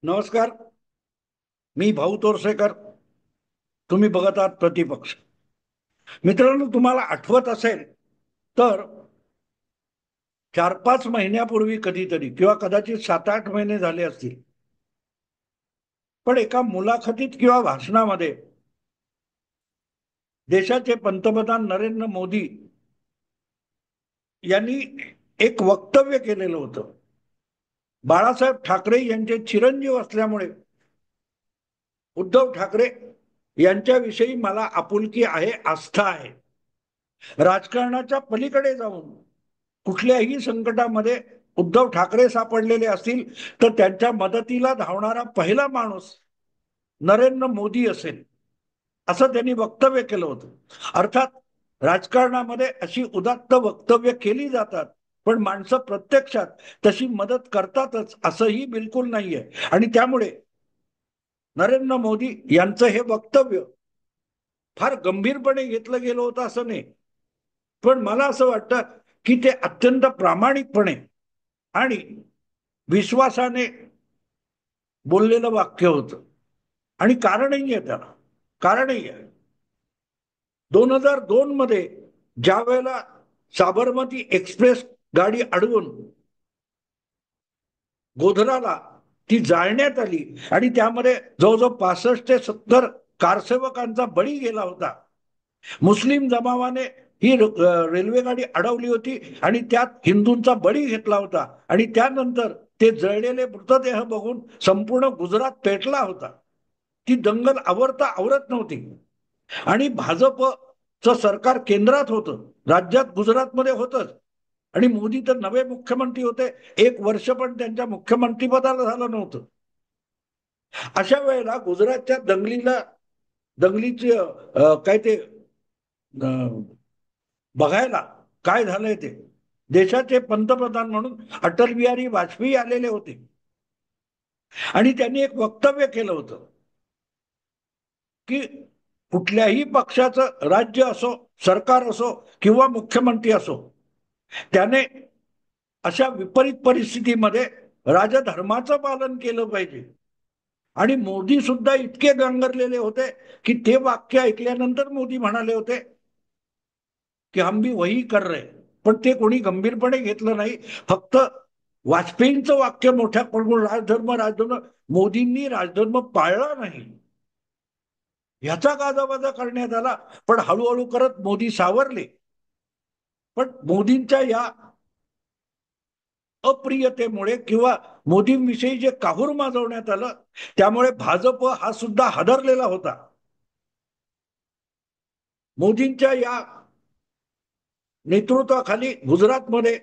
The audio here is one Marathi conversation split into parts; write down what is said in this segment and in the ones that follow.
नमस्कार. मी भाऊ तोरसेकर. तुम्ही बघत आहात प्रतिपक्ष. मित्रांनो, तुम्हाला आठवत असेल तर 4-5 महिन्यापूर्वी कधीतरी किंवा कदाचित 7-8 महिने झाले असतील, पण एका मुलाखतीत किंवा भाषणामध्ये देशाचे पंतप्रधान नरेंद्र मोदी यांनी एक वक्तव्य केलेलं होतं. बाळासाहेब ठाकरे यांचे चिरंजीव असल्यामुळे उद्धव ठाकरे यांच्याविषयी मला आपुलकी आहे, आस्था आहे. राजकारणाच्या पलीकडे जाऊन कुठल्याही संकटामध्ये उद्धव ठाकरे सापडलेले असतील तर त्यांच्या मदतीला धावणारा पहिला माणूस नरेंद्र मोदी असेल, असं त्यांनी वक्तव्य केलं होतं. अर्थात राजकारणामध्ये अशी उदात्त वक्तव्य केली जातात, पण माणसं प्रत्यक्षात तशी मदत करतातच असंही बिलकुल नाहीये. आणि त्यामुळे नरेंद्र मोदी यांचं हे वक्तव्य फार गंभीरपणे घेतलं गेलं होतं असं नाही, पण मला असं वाटतं की ते अत्यंत प्रामाणिकपणे आणि विश्वासाने बोललेलं वाक्य होतं. आणि कारणही आहे त्याला. कारणही आहे. 2002 मध्ये ज्या वेळेला साबरमती एक्सप्रेस गाडी अडवून गोधराला ती जाळण्यात आली आणि त्यामध्ये जवळजवळ 65 ते 70 कारसेवकांचा बळी गेला होता. मुस्लिम जमावाने ही रेल्वे गाडी अडवली होती आणि त्यात हिंदूंचा बळी घेतला होता आणि त्यानंतर ते जळलेले मृतदेह बघून संपूर्ण गुजरात पेटला होता. ती दंगल आवरता आवरत नव्हती आणि भाजपचं सरकार केंद्रात होतं, राज्यात गुजरातमध्ये होतच. आणि मोदी तर नवे मुख्यमंत्री होते, 1 वर्ष पण त्यांच्या मुख्यमंत्रीपदाला झालं नव्हतं. अशा वेळेला गुजरातच्या दंगलीचे काय ते बघायला काय झालंय ते, देशाचे पंतप्रधान म्हणून अटल बिहारी वाजपेयी आलेले होते आणि त्यांनी एक वक्तव्य केलं होतं की कुठल्याही पक्षाचं राज्य असो, सरकार असो किंवा मुख्यमंत्री असो, त्याने अशा विपरीत परिस्थितीमध्ये राजधर्माचं पालन केलं पाहिजे. आणि मोदी सुद्धा इतके गंगरलेले होते की ते वाक्य ऐकल्यानंतर मोदी म्हणाले होते की हम भी वही कर रहे. पण ते कोणी गंभीरपणे घेतलं नाही. फक्त वाजपेयींचं वाक्य मोठ्या पडून राजधर्म राजधर्म, मोदींनी राजधर्म पाळला नाही ह्याचा गाजावाजा करण्यात आला. पण हळूहळू करत मोदी सावरले. पण मोदींच्या या अप्रियतेमुळे किंवा मोदींविषयी जे काहूर माजवण्यात आलं, त्यामुळे भाजप हा सुद्धा हादरलेला होता. मोदींच्या या नेतृत्वाखाली गुजरातमध्ये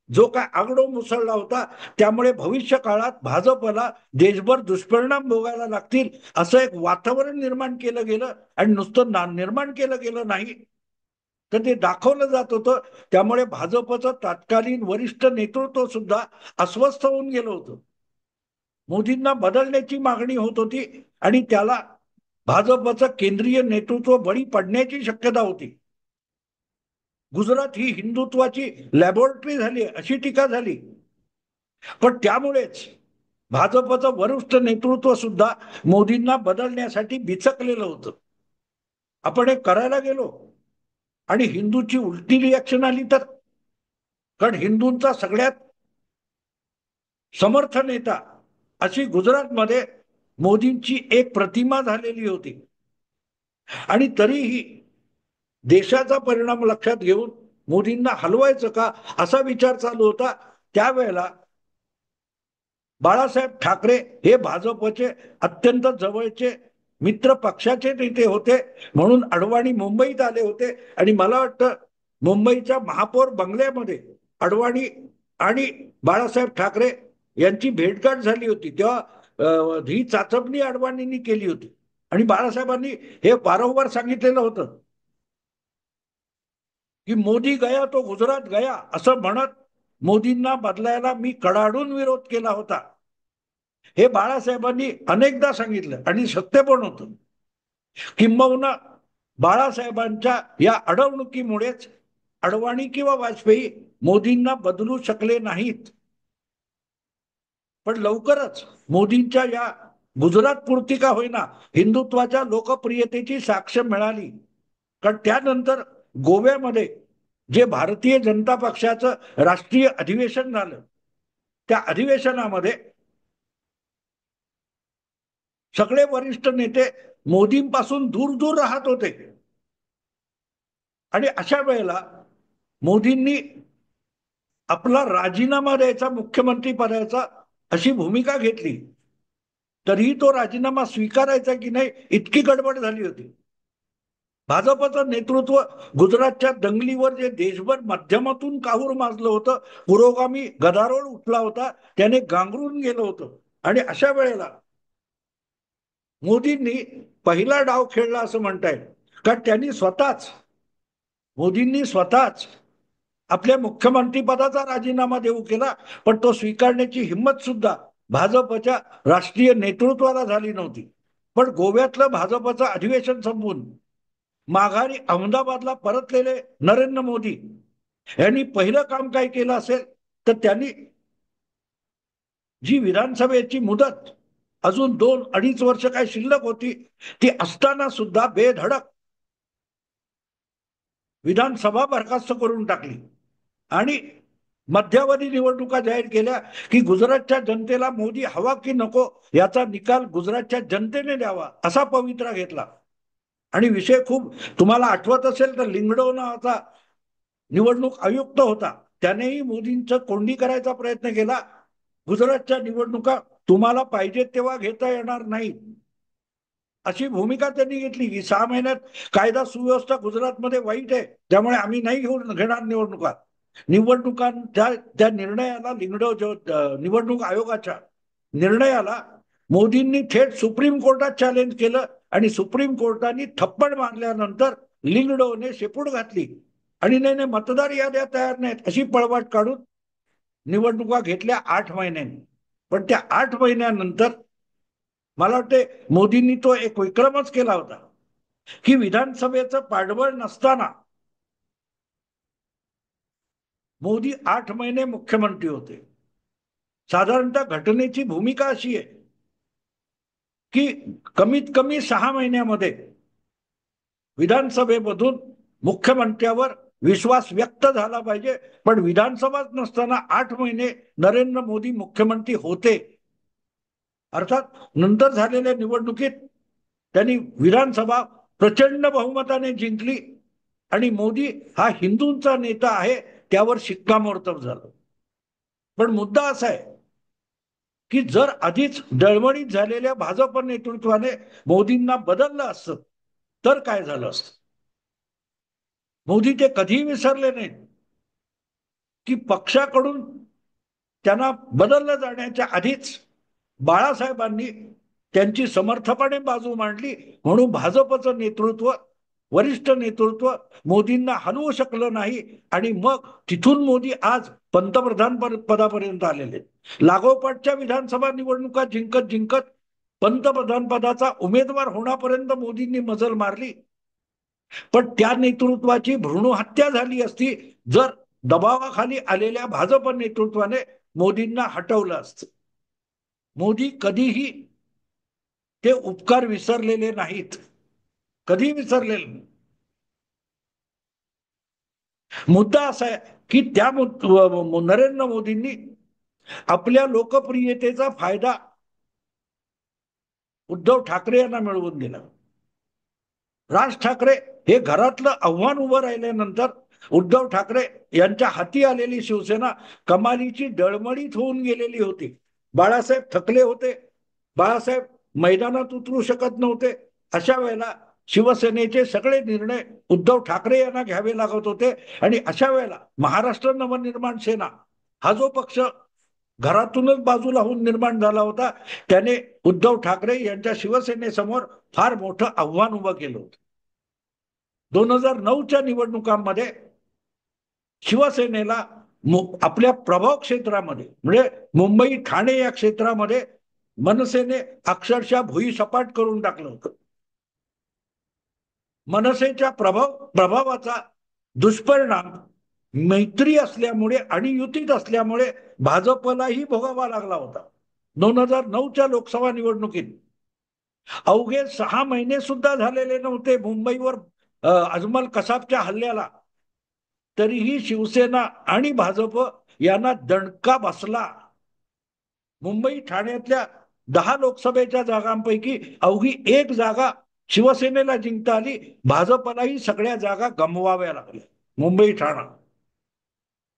जो काय आगडो मुसळला होता, त्यामुळे भविष्य काळात भाजपला देशभर दुष्परिणाम भोगायला लागतील असं एक वातावरण निर्माण केलं गेलं. आणि नुसतं निर्माण केलं गेलं नाही तर ते दाखवलं जात होतं. त्यामुळे भाजपचं तत्कालीन वरिष्ठ नेतृत्व सुद्धा अस्वस्थ होऊन गेलं होतं. मोदींना बदलण्याची मागणी होत होती आणि त्याला भाजपचं केंद्रीय नेतृत्व बळी पडण्याची शक्यता होती. गुजरात ही हिंदुत्वाची लॅबोरेटरी झाली अशी टीका झाली. पण त्यामुळेच भाजपचं वरिष्ठ नेतृत्व सुद्धा मोदींना बदलण्यासाठी बिचकलेलं होतं. आपण हे करायला गेलो आणि हिंदूची उलटी रिॲक्शन आली तर, कारण हिंदूंचा सगळ्यात समर्थ नेता अशी गुजरातमध्ये मोदींची एक प्रतिमा झालेली होती. आणि तरीही देशाचा परिणाम लक्षात घेऊन मोदींना हलवायचं का असा विचार चालू होता. त्यावेळेला बाळासाहेब ठाकरे हे भाजपचे अत्यंत जवळचे मित्र पक्षाचे नेते होते, म्हणून अडवाणी मुंबईत आले होते. आणि मला वाटतं मुंबईच्या महापौर बंगल्यामध्ये अडवाणी आणि बाळासाहेब ठाकरे यांची भेटगाठ झाली होती. तेव्हा ही चाचपणी अडवाणींनी केली होती आणि बाळासाहेबांनी हे वारंवार सांगितलेलं होतं की मोदी गया तो गुजरात गया, असं म्हणत मोदींना बदलायला मी कडाडून विरोध केला होता. हे बाळासाहेबांनी अनेकदा सांगितलं आणि सत्य पण होतं. किंबहुना बाळासाहेबांच्या या अडवणुकीमुळेच अडवाणी किंवा वाजपेयी मोदींना बदलू शकले नाहीत. पण लवकरच मोदींच्या या गुजरात पुरती का होईना हिंदुत्वाच्या लोकप्रियतेची साक्ष मिळाली. कारण त्यानंतर गोव्यामध्ये जे भारतीय जनता पक्षाचं राष्ट्रीय अधिवेशन झालं, त्या अधिवेशनामध्ये सगळे वरिष्ठ नेते मोदींपासून दूर दूर राहत होते. आणि अशा वेळेला मोदींनी आपला राजीनामा द्यायचा मुख्यमंत्री पदाचा अशी भूमिका घेतली. तरीही तो राजीनामा स्वीकारायचा की नाही इतकी गडबड झाली होती. भाजपचं नेतृत्व गुजरातच्या दंगलीवर जे देशभर माध्यमातून काहूर माजलं होतं, पुरोगामी गदारोळ उठला होता, त्याने गांगरून गेलं होतं. आणि अशा वेळेला मोदींनी पहिला डाव खेळला असं म्हणता येईल. कारण मोदींनी स्वतःच आपल्या मुख्यमंत्री पदाचा राजीनामा देऊ केला, पण तो स्वीकारण्याची हिंमत सुद्धा भाजपच्या राष्ट्रीय नेतृत्वाला झाली नव्हती. पण गोव्यातलं भाजपचं अधिवेशन संपवून माघारी अहमदाबादला परतलेले नरेंद्र मोदी यांनी पहिलं काम काय केलं असेल तर त्यांनी जी विधानसभेची मुदत अजून 2-2.5 वर्ष काय शिल्लक होती, ती असताना सुद्धा बेधडक विधानसभा बरखास्त करून टाकली आणि मध्यावधी निवडणुका जाहीर केल्या की गुजरातच्या जनतेला मोदी हवा की नको याचा निकाल गुजरातच्या जनतेने द्यावा असा पवित्रा घेतला. आणि विषय खूप तुम्हाला आठवत असेल तर लिंगडो नावाचा निवडणूक आयुक्त होता, त्यानेही मोदींचं कोंडी करायचा प्रयत्न केला. गुजरातच्या निवडणुका तुम्हाला पाहिजे तेव्हा घेता येणार नाही अशी भूमिका त्यांनी घेतली की 6 महिन्यात कायदा सुव्यवस्था गुजरातमध्ये वाईट आहे, त्यामुळे आम्ही नाही घेणार निवडणुकांच्या त्या निर्णयाला निवडणूक आयोगाच्या निर्णयाला मोदींनी थेट सुप्रीम कोर्टात चॅलेंज केलं आणि सुप्रीम कोर्टाने थप्पड मारल्यानंतर लिंगडोने शेपूट घातली आणि नाही मतदार याद्या तयार नाहीत अशी पळवाट काढून निवडणुका घेतल्या 8 महिन्यांनी. पण त्या 8 महिन्यानंतर मला वाटते मोदींनी तो एक विक्रमच केला होता की विधानसभेचं पाठबळ नसताना मोदी 8 महिने मुख्यमंत्री होते. साधारणतः घटनेची भूमिका अशी आहे की कमीत कमी 6 महिन्यामध्ये विधानसभेमधून मुख्यमंत्र्यावर विश्वास व्यक्त झाला पाहिजे. पण विधानसभाच नसताना 8 महिने नरेंद्र मोदी मुख्यमंत्री होते. अर्थात नंतर झालेल्या निवडणुकीत त्यांनी विधानसभा प्रचंड बहुमताने जिंकली आणि मोदी हा हिंदूंचा नेता आहे त्यावर शिक्कामोर्तब झालं. पण मुद्दा असा आहे की जर आधीच डळमळीत झालेल्या भाजप नेतृत्वाने मोदींना बदललं असतं तर काय झालं असतं. मोदी ते कधीही विसरले नाहीत की पक्षाकडून त्यांना बदललं जाण्याच्या आधीच बाळासाहेबांनी त्यांची समर्थपणे बाजू मांडली, म्हणून भाजपचं नेतृत्व वरिष्ठ नेतृत्व मोदींना हलवू शकलं नाही आणि मग तिथून मोदी आज पंतप्रधान पदापर्यंत आलेले. लागोपाठच्या विधानसभा निवडणुका जिंकत जिंकत पंतप्रधान पदाचा उमेदवार होण्यापर्यंत मोदींनी मजल मारली. पण त्या नेतृत्वाची भ्रूण हत्या झाली असती जर दबावाखाली आलेल्या भाजप नेतृत्वाने मोदींना हटवलं असतं. मोदी कधीही ते उपकार विसरलेले नाहीत, कधी विसरलेले नाही. मुद्दा असा आहे की त्या नरेंद्र मोदींनी आपल्या लोकप्रियतेचा फायदा उद्धव ठाकरे यांना मिळवून दिला. राज ठाकरे हे घरातलं आव्हान उभं राहिल्यानंतर उद्धव ठाकरे यांच्या हाती आलेली शिवसेना कमालीची डळमळीत होऊन गेलेली होती. बाळासाहेब थकले होते, बाळासाहेब मैदानात उतरू शकत नव्हते. अशा वेळेला शिवसेनेचे सगळे निर्णय उद्धव ठाकरे यांना घ्यावे लागत होते आणि अशा वेळेला महाराष्ट्र नवनिर्माण सेना हा जो पक्ष घरातूनच बाजूला होऊन निर्माण झाला होता त्याने उद्धव ठाकरे यांच्या शिवसेनेसमोर फार मोठं आव्हान उभं केलं होतं. 2009च्या निवडणुकांमध्ये शिवसेनेला आपल्या प्रभाव क्षेत्रामध्ये म्हणजे मुंबई ठाणे या क्षेत्रामध्ये मनसेने अक्षरशः भुईसपाट करून टाकलं होतं. मनसेच्या प्रभावाचा दुष्परिणाम मैत्री असल्यामुळे आणि युतीत असल्यामुळे भाजपलाही भोगावा लागला होता. 2009च्या लोकसभा निवडणुकीत अवघे 6 महिने सुद्धा झालेले नव्हते मुंबईवर अजमल कसाबच्या हल्ल्याला, तरीही शिवसेना आणि भाजप यांना दणका बसला. मुंबई ठाण्यातल्या 10 लोकसभेच्या जागांपैकी अवघी 1 जागा शिवसेनेला जिंकता आली. भाजपलाही सगळ्या जागा गमवाव्या लागल्या. मुंबई ठाणा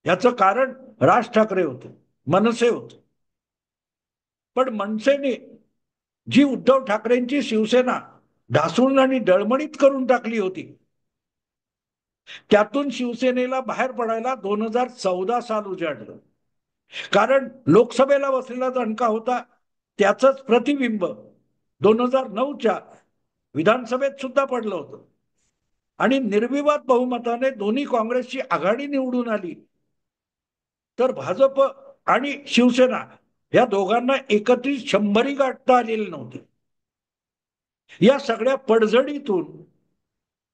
याचं कारण राज ठाकरे होते, मनसे होते. पण मनसेने जी उद्धव ठाकरेंची शिवसेना ढासळून आणि डळमळीत करून टाकली होती, त्यातून शिवसेनेला बाहेर पडायला 2014 साल उजाडलं. कारण लोकसभेला बसलेला दणका होता त्याचंच प्रतिबिंब 2009च्या विधानसभेत सुद्धा पडलं होतं. आणि निर्विवाद बहुमताने दोन्ही काँग्रेसची आघाडी निवडून आली, तर भाजप आणि शिवसेना या दोघांना एकत्रित 100 गाठता आलेले नव्हते. या सगळ्या पडझडीतून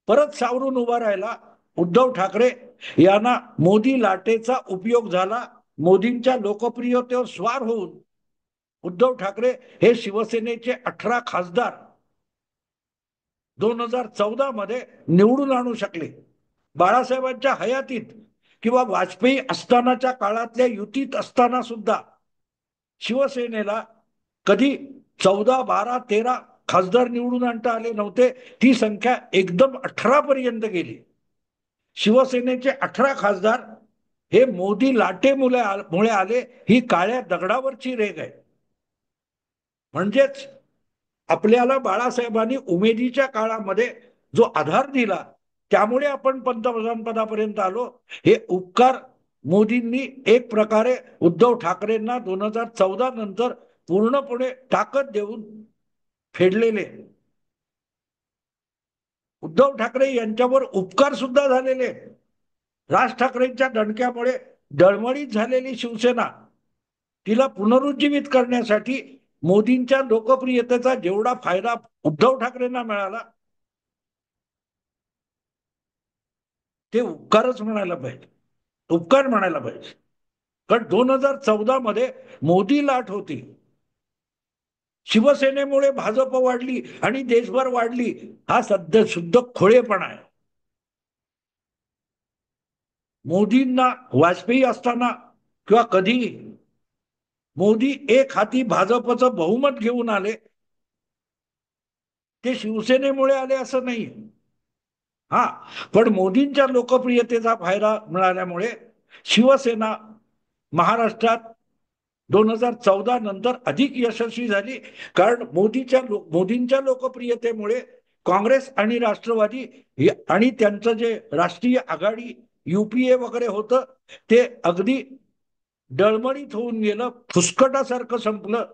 परत सावरून उभा राहिला उद्धव ठाकरे यांना मोदी लाटेचा उपयोग झाला. मोदींच्या लोकप्रियतेवर स्वार होऊन उद्धव ठाकरे हे शिवसेनेचे 18 खासदार 2014 मध्ये निवडून आणू शकले. बाळासाहेबांच्या हयातीत किंवा वाजपेयी असतानाच्या काळातल्या युतीत असताना सुद्धा शिवसेनेला कधी 14, 12, 13 खासदार निवडून आणता आले नव्हते. ती संख्या एकदम 18 पर्यंत गेली. शिवसेनेचे 18 खासदार हे मोदी लाटेमुळे आले, ही काळ्या दगडावरची रेघ आहे. म्हणजेच आपल्याला बाळासाहेबांनी उमेदीच्या काळामध्ये जो आधार दिला त्यामुळे आपण पंतप्रधान पदापर्यंत आलो. हे उपकार मोदींनी एक प्रकारे उद्धव ठाकरेंना 2014 नंतर पूर्णपणे ताकद देऊन फेडलेले. उद्धव ठाकरे यांच्यावर उपकार सुद्धा झालेले. राज ठाकरेंच्या दणक्यामुळे डळमळीत झालेली शिवसेना तिला पुनरुज्जीवित करण्यासाठी मोदींच्या लोकप्रियतेचा जेवढा फायदा उद्धव ठाकरेंना मिळाला ते उपकारच म्हणायला पाहिजे, उपकार म्हणायला पाहिजे. कारण 2014 मध्ये मोदी लाट होती. शिवसेनेमुळे भाजप वाढली आणि देशभर वाढली, हा सध्या शुद्ध खोळेपणा आहे. मोदींना वाजपेयी असताना किंवा कधी मोदी एक हाती भाजपचं बहुमत घेऊन आले, ते शिवसेनेमुळे आले असं नाही. हा, पण मोदींच्या लोकप्रियतेचा फायदा मिळाल्यामुळे शिवसेना महाराष्ट्रात 2014 नंतर अधिक यशस्वी झाली. कारण मोदींच्या लोकप्रियतेमुळे काँग्रेस आणि राष्ट्रवादी आणि त्यांचं जे राष्ट्रीय आघाडी युपीए वगैरे होतं ते अगदी डळमळीत होऊन गेलं, फुसकटासारखं संपलं,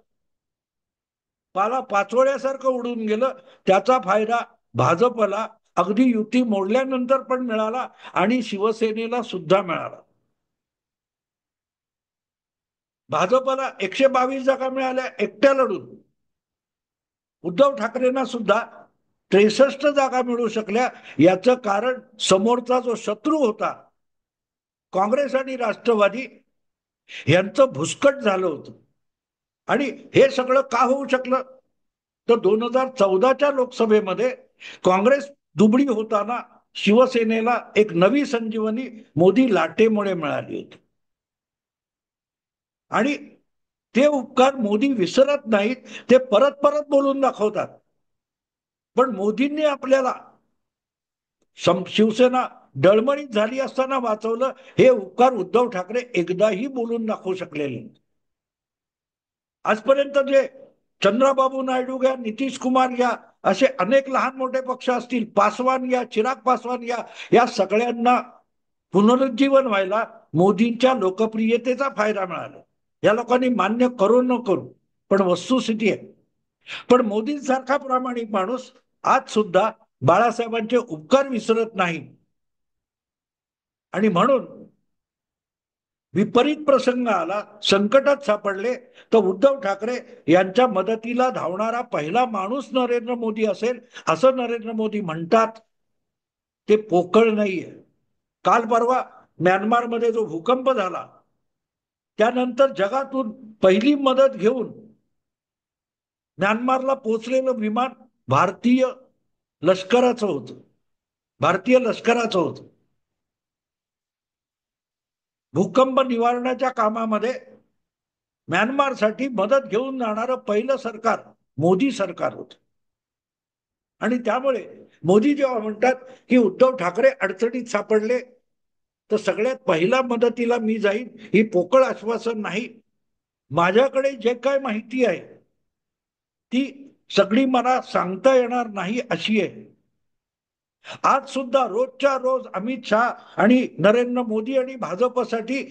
पाला पाचोळ्यासारखं उडून गेलं. त्याचा फायदा भाजपला अगदी युती मोडल्यानंतर पण मिळाला आणि शिवसेनेला सुद्धा मिळाला. भाजपला 122 जागा मिळाल्या एकट्या लढून. उद्धव ठाकरेंना सुद्धा 63 जागा मिळू शकल्या. याचं कारण समोरचा जो शत्रू होता काँग्रेस आणि राष्ट्रवादी यांचं भुसकट झालं होतं. आणि हे सगळं का होऊ शकलं, तर 2014च्या लोकसभेमध्ये काँग्रेस दुबळी होताना शिवसेनेला एक नवी संजीवनी मोदी लाटेमुळे मिळाली होती. आणि ते उपकार मोदी विसरत नाहीत, ते परत परत बोलून दाखवतात. पण मोदींनी आपल्याला शिवसेना डळमळीत झाली असताना वाचवलं, हे उपकार उद्धव ठाकरे एकदाही बोलून दाखवू शकलेले. आजपर्यंत जे चंद्रबाबू नायडू घ्या, नितीश कुमार घ्या, असे अनेक लहान मोठे पक्ष असतील, पासवान घ्या, चिराग पासवान घ्या, या सगळ्यांना पुनरुज्जीवन व्हायला मोदींच्या लोकप्रियतेचा फायदा मिळाला. या लोकांनी मान्य करू न करू, पण वस्तुस्थिती आहे. पण मोदींसारखा प्रामाणिक माणूस आज सुद्धा बाळासाहेबांचे उपकार विसरत नाही. आणि म्हणून विपरीत प्रसंग आला, संकटात सापडले, तर उद्धव ठाकरे यांच्या मदतीला धावणारा पहिला माणूस नरेंद्र मोदी असेल असं नरेंद्र मोदी म्हणतात. ते पोकळ नाहीये. काल परवा म्यानमारमध्ये जो भूकंप झाला त्यानंतर जगातून पहिली मदत घेऊन म्यानमारला पोहोचलेलं विमान भारतीय लष्कराचं होतं, भारतीय लष्कराचं होतं. भूकंप निवारणाच्या कामामध्ये म्यानमारसाठी मदत घेऊन जाणारं पहिलं सरकार मोदी सरकार होतं. आणि त्यामुळे मोदी जेव्हा म्हणतात की उद्धव ठाकरे अडचणीत सापडले तर सगळ्यात पहिला मदतीला मी जाईन, ही पोकळ आश्वासन नाही. माझ्याकडे जे काय माहिती आहे ती सगळी मला सांगता येणार नाही अशी आहे. आज सुद्धा रोजच्या रोज अमित शहा आणि नरेंद्र मोदी आणि भाजपसाठी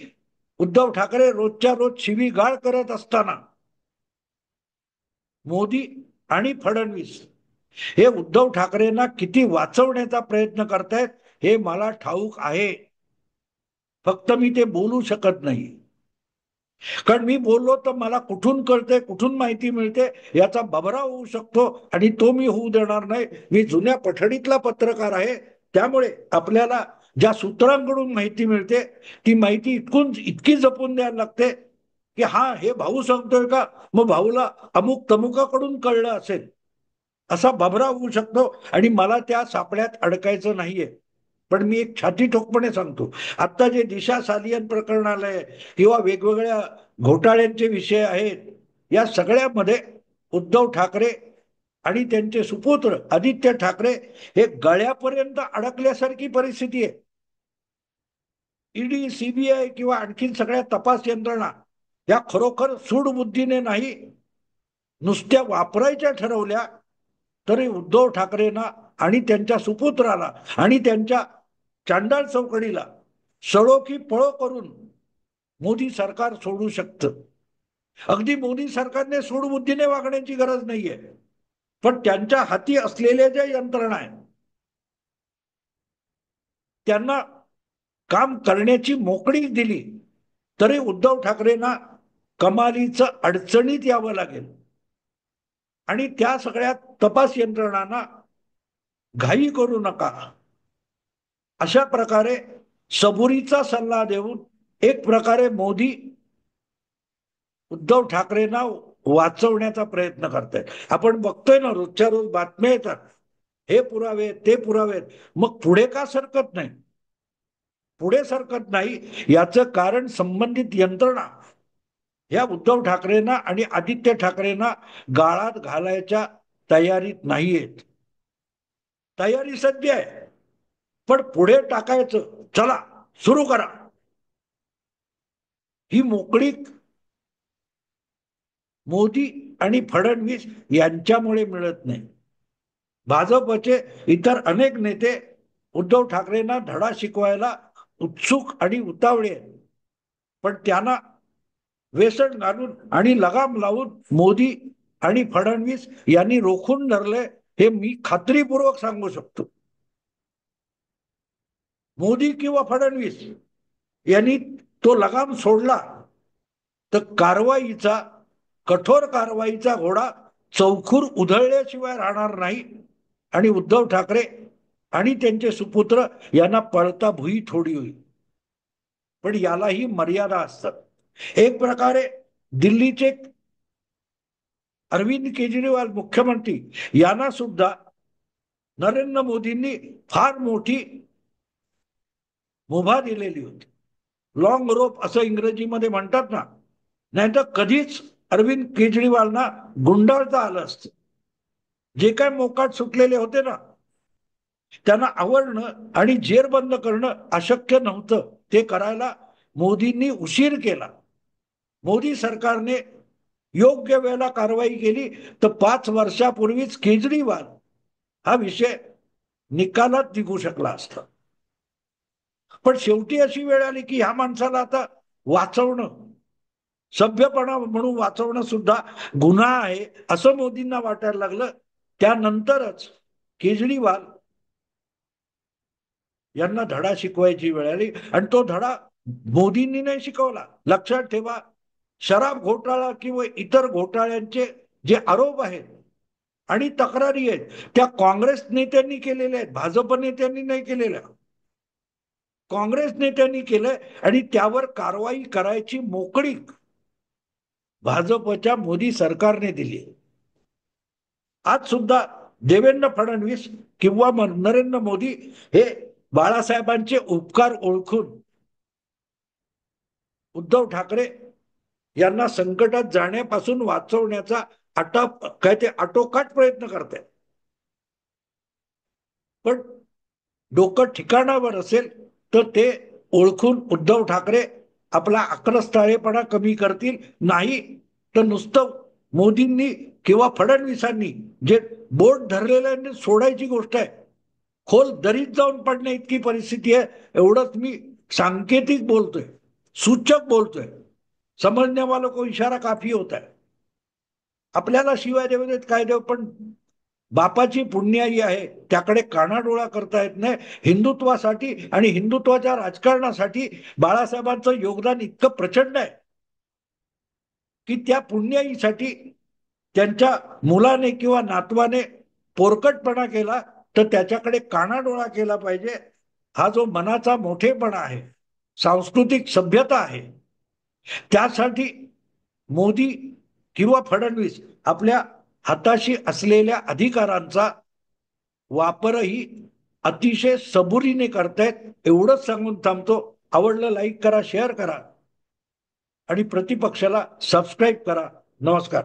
उद्धव ठाकरे रोजच्या रोज शिवीगाळ करत असताना मोदी आणि फडणवीस हे उद्धव ठाकरेंना किती वाचवण्याचा प्रयत्न करतायत हे मला ठाऊक आहे. फक्त मी ते बोलू शकत नाही, कारण मी बोललो तर मला कुठून कळते, कुठून माहिती मिळते याचा बबरा होऊ शकतो आणि तो मी होऊ देणार नाही. मी जुन्या पठडीतला पत्रकार आहे, त्यामुळे आपल्याला ज्या सूत्रांकडून माहिती मिळते ती माहिती इतकी जपून द्यायला लागते की हा हे भाऊ सांगतोय का, मग भाऊला अमुक तमुकाकडून कळलं असेल असा बबरा होऊ शकतो आणि मला त्या सापड्यात अडकायचं नाहीये. पण मी एक छाती ठोकपणे सांगतो, आता जे दिशा सालियन प्रकरण आलंय किंवा वेगवेगळ्या घोटाळ्यांचे विषय आहेत, या सगळ्यामध्ये उद्धव ठाकरे आणि त्यांचे सुपुत्र आदित्य ठाकरे हे गळ्यापर्यंत अडकल्यासारखी परिस्थिती आहे. ईडी, सीबीआय किंवा आणखीन सगळ्या तपास यंत्रणा या खरोखर सूडबुद्धीने नाही, नुसत्या वापरायच्या ठरवल्या तरी उद्धव ठाकरेंना आणि त्यांच्या सुपुत्राला आणि त्यांच्या चांडाळ चौकडीला सळो की पळो करून मोदी सरकार सोडू शकतं. अगदी मोदी सरकारने सूडबुद्धीने वागण्याची गरज नाहीये, पण त्यांच्या हाती असलेल्या ज्या यंत्रणा आहेत त्यांना काम करण्याची मोकळीक दिली तरी उद्धव ठाकरेंना कमालीचं अडचणीत यावं लागेल. आणि त्या सगळ्या तपास यंत्रणांना घाई करू नका अशा प्रकारे सबुरीचा सल्ला देऊन एक प्रकारे मोदी उद्धव ठाकरेंना वाचवण्याचा प्रयत्न करतायत. आपण बघतोय ना, रोजच्या रोज बातम्या येतात, हे पुरावे ते पुरावे, मग पुढे का सरकत नाही? पुढे सरकत नाही याचं कारण संबंधित यंत्रणा या उद्धव ठाकरेंना आणि आदित्य ठाकरेंना गाळात घालायच्या तयारीत नाहीयेत. तयारी सज्ज आहे, पण पुढे टाकायचं, चला सुरू करा, ही मोकळीक मोदी आणि फडणवीस यांच्यामुळे मिळत नाही. भाजपचे इतर अनेक नेते उद्धव ठाकरेंना धडा शिकवायला उत्सुक आणि उतावळे आहेत, पण त्यांना वेसण घालून आणि लगाम लावून मोदी आणि फडणवीस यांनी रोखून धरले हे मी खात्रीपूर्वक सांगू शकतो. मोदी किंवा फडणवीस यांनी तो लगाम सोडला तर कारवाईचा, कठोर कारवाईचा घोडा चौखूर उधळल्याशिवाय राहणार नाही आणि उद्धव ठाकरे आणि त्यांचे सुपुत्र यांना पळता भुई थोडी होईल. पण यालाही मर्यादा असतात. एक प्रकारे दिल्लीचे अरविंद केजरीवाल मुख्यमंत्री यांना सुद्धा नरेंद्र मोदींनी फार मोठी मुभा दिलेली होती. लॉंग रोप असं इंग्रजीमध्ये म्हणतात ना, नाहीतर कधीच अरविंद केजरीवालना गुंडाळता आलं असतं. जे काय मोकाट सुटलेले होते ना त्यांना आवडणं आणि जेरबंद करणं अशक्य नव्हतं. ते करायला मोदींनी उशीर केला. मोदी सरकारने योग्य वेळेला कारवाई केली तर 5 वर्षापूर्वीच केजरीवाल हा विषय निकालात निघू शकला असता. पण शेवटी अशी वेळ आली की ह्या माणसाला आता वाचवणं, सभ्यपणा म्हणून वाचवणं सुद्धा गुन्हा आहे असं मोदींना वाटायला लागलं. त्यानंतरच केजरीवाल यांना धडा शिकवायची वेळ आली आणि तो धडा मोदींनी नाही शिकवला. लक्षात ठेवा, शराब घोटाळा किंवा इतर घोटाळ्यांचे जे आरोप आहेत आणि तक्रारी आहेत त्या काँग्रेस नेत्यांनी केलेल्या आहेत, भाजप नेत्यांनी नाही केलेल्या. काँग्रेस नेत्यांनी केलंय आणि त्यावर कारवाई करायची मोकळीक भाजपच्या मोदी सरकारने दिली. आज सुद्धा देवेंद्र फडणवीस किंवा नरेंद्र मोदी हे बाळासाहेबांचे उपकार ओळखून उद्धव ठाकरे यांना संकटात जाण्यापासून वाचवण्याचा आटोकाट प्रयत्न करतात. पण डोकं ठिकाणावर असेल तर ते ओळखून उद्धव ठाकरे आपला आक्रस्ताळेपणा कमी करतील. नाही तर नुसतं मोदींनी किंवा फडणवीसांनी जे बोट धरलेल्यांनी सोडायची गोष्ट आहे. खोल दरीत जाऊन पडण्या इतकी परिस्थिती आहे. एवढंच मी सांकेतिक बोलतोय, सूचक बोलतोय. समजने वालों को इशारा काफी होता है. आपल्याला शिवाय देऊ देत काय देव, पण बापाची पुण्याई आहे त्याकडे कानाडोळा करता येत नाही. हिंदुत्वासाठी आणि हिंदुत्वाच्या राजकारणासाठी बाळासाहेबांचं योगदान इतकं प्रचंड आहे की त्या पुण्याईसाठी त्यांच्या मुलाने किंवा नातवाने पोरकटपणा केला तर त्याच्याकडे कानाडोळा केला पाहिजे. हा जो मनाचा मोठेपणा आहे, सांस्कृतिक सभ्यता आहे, त्यासाठी मोदी किंवा फडणवीस आपल्या हाताशी असलेल्या अधिकारांचा वापरही अतिशय सबुरीने करतायत. एवढंच सांगून थांबतो. आवडलं लाईक करा, शेअर करा आणि प्रतिपक्षाला सबस्क्राईब करा. नमस्कार.